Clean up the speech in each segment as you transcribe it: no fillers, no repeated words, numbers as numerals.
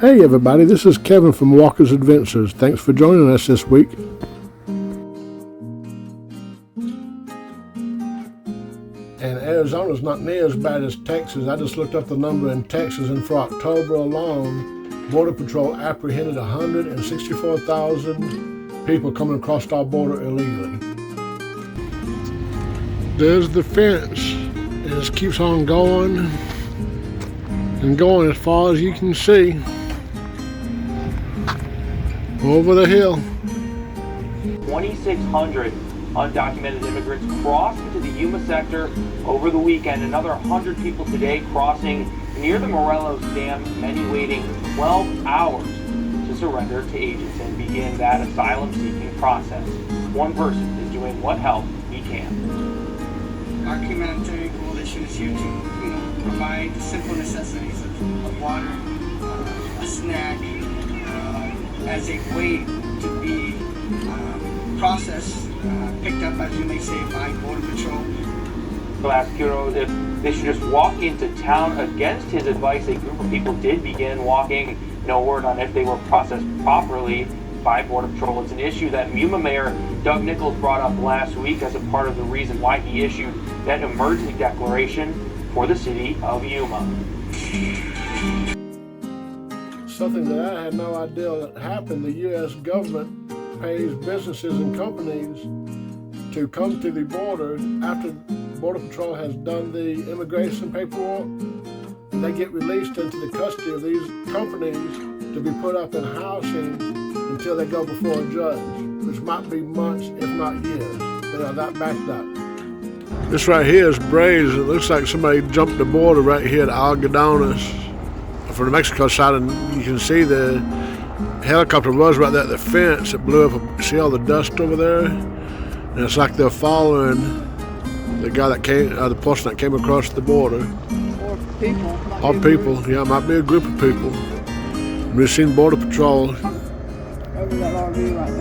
Hey everybody, this is Kevin from Walker's Adventures. Thanks for joining us this week. And Arizona's not near as bad as Texas. I just looked up the number in Texas, and for October alone, Border Patrol apprehended 164,000 people coming across our border illegally. There's the fence. It just keeps on going and going as far as you can see. Over the hill. 2,600 undocumented immigrants crossed into the Yuma sector over the weekend. Another 100 people today crossing near the Morelos Dam, many waiting 12 hours to surrender to agents and begin that asylum-seeking process. One person is doing what help he can. Our humanitarian coalition is here to provide the simple necessities of water, a snack, as a way to be processed, picked up, as you may say, by Border Patrol. So asked Quiroz if they should just walk into town. Against his advice, a group of people did begin walking. No word on if they were processed properly by Border Patrol. It's an issue that Yuma Mayor Doug Nichols brought up last week as a part of the reason why he issued that emergency declaration for the city of Yuma. Something that I had no idea that happened. The U.S. government pays businesses and companies to come to the border after Border Patrol has done the immigration paperwork. They get released into the custody of these companies to be put up in housing until they go before a judge, which might be months, if not years. They are that backed up. This right here is Braves. It looks like somebody jumped the border right here at Algodones from the Mexico side, and you can see the helicopter was right there at the fence. It blew up. See all the dust over there? And it's like they're following the guy that came, the person that came across the border. Or people. Or people, yeah, it might be a group of people. We've seen Border Patrol. Over that RV right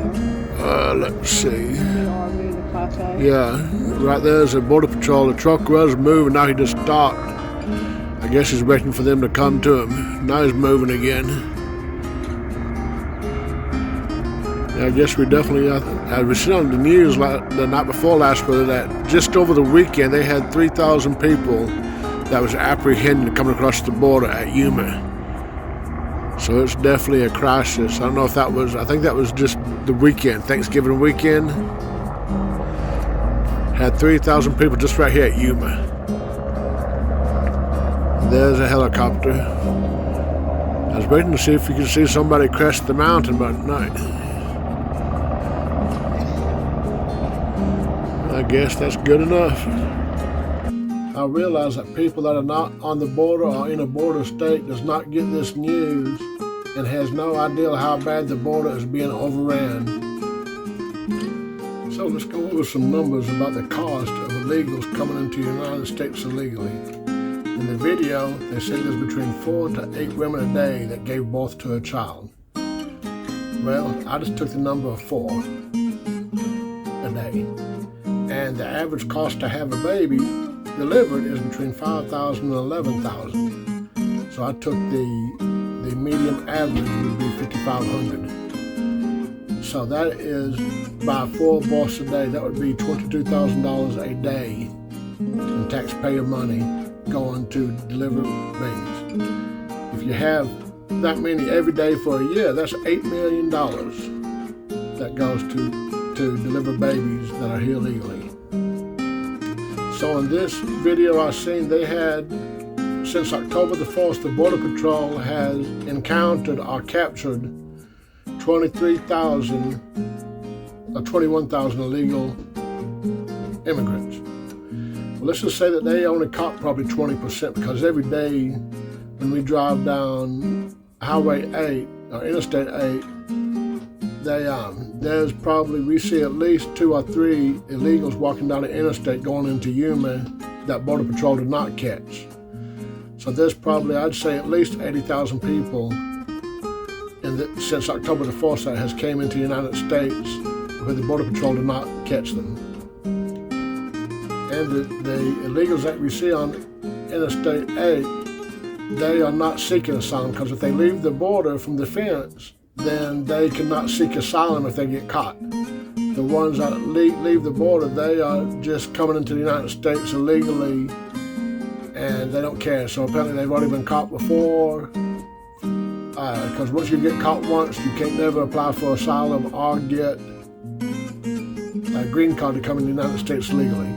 there. Let's see. The RV, the Class A. Yeah, right there's a Border Patrol. The truck was moving, now he just stopped. I guess he's waiting for them to come to him. Now he's moving again. Yeah, I guess we definitely, as we seen on the news the night before last, whether that just over the weekend they had 3,000 people that was apprehended coming across the border at Yuma. So it's definitely a crisis. I don't know if that was, I think that was just the weekend, Thanksgiving weekend. Had 3,000 people just right here at Yuma. There's a helicopter. I was waiting to see if you could see somebody crest the mountain, but no. I guess that's good enough. I realize that people that are not on the border or in a border state does not get this news and has no idea how bad the border is being overran. So let's go over some numbers about the cost of illegals coming into the United States illegally. In the video, they said there's between 4 to 8 women a day that gave birth to a child. Well, I just took the number of 4 a day. And the average cost to have a baby delivered is between $5,000 and $11,000. So I took the median average would be $5,500. So that is by 4 births a day. That would be $22,000 a day in taxpayer money going to deliver babies. If you have that many every day for a year, that's $8 million that goes to deliver babies that are here legally. So in this video I seen, they had, since October the 1st, the Border Patrol has encountered or captured 21,000 illegal immigrants. Well, let's just say that they only caught probably 20%, because every day when we drive down Highway 8 or Interstate 8, there's probably, we see at least 2 or 3 illegals walking down the interstate going into Yuma that Border Patrol did not catch. So there's probably, I'd say, at least 80,000 people since October the 1st that has came into the United States where the Border Patrol did not catch them. And the illegals that we see on Interstate 8 they are not seeking asylum, because if they leave the border from the fence, then they cannot seek asylum if they get caught. The ones that leave the border, they are just coming into the United States illegally, and they don't care. So apparently they've already been caught before, because once you get caught once, you can't never apply for asylum or get a green card to come in the United States legally.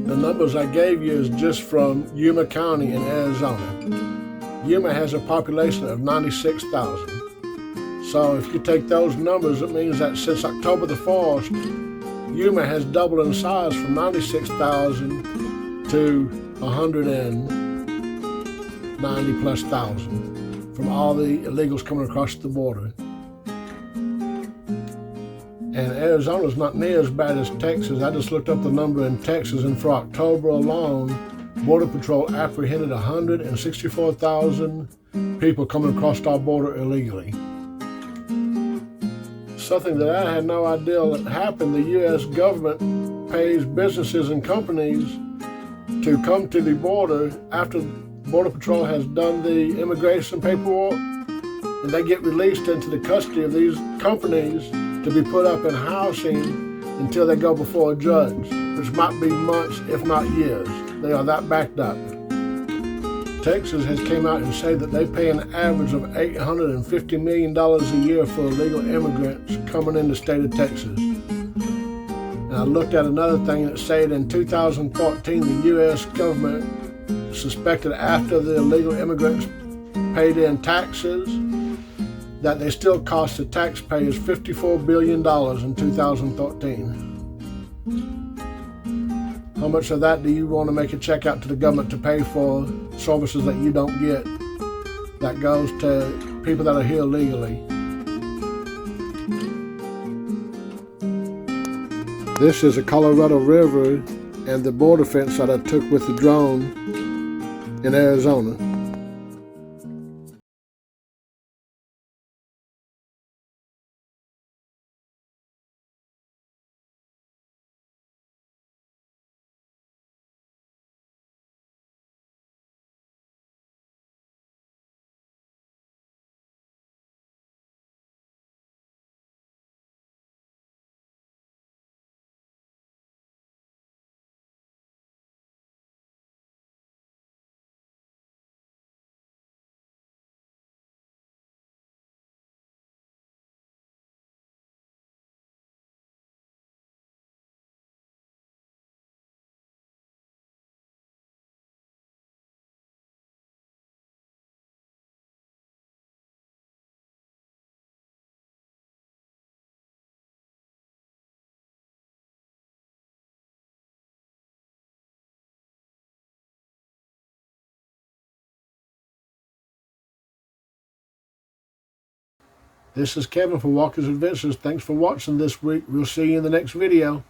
The numbers I gave you is just from Yuma County in Arizona. Yuma has a population of 96,000. So if you take those numbers, it means that since October the 1st, Yuma has doubled in size from 96,000 to 190 plus thousand from all the illegals coming across the border. And Arizona's not near as bad as Texas. I just looked up the number in Texas, and for October alone, Border Patrol apprehended 164,000 people coming across our border illegally. Something that I had no idea that happened. The U.S. government pays businesses and companies to come to the border after Border Patrol has done the immigration paperwork, and they get released into the custody of these companies to be put up in housing until they go before a judge, which might be months, if not years. They are that backed up. Texas has came out and said that they pay an average of $850 million a year for illegal immigrants coming in the state of Texas. And I looked at another thing that said in 2014, the U.S. government suspected after the illegal immigrants paid in taxes that they still cost the taxpayers $54 billion in 2013. How much of that do you want to make a check out to the government to pay for services that you don't get, that goes to people that are here legally? This is the Colorado River and the border fence that I took with the drone in Arizona. This is Kevin for Walker's Adventures. Thanks for watching this week. We'll see you in the next video.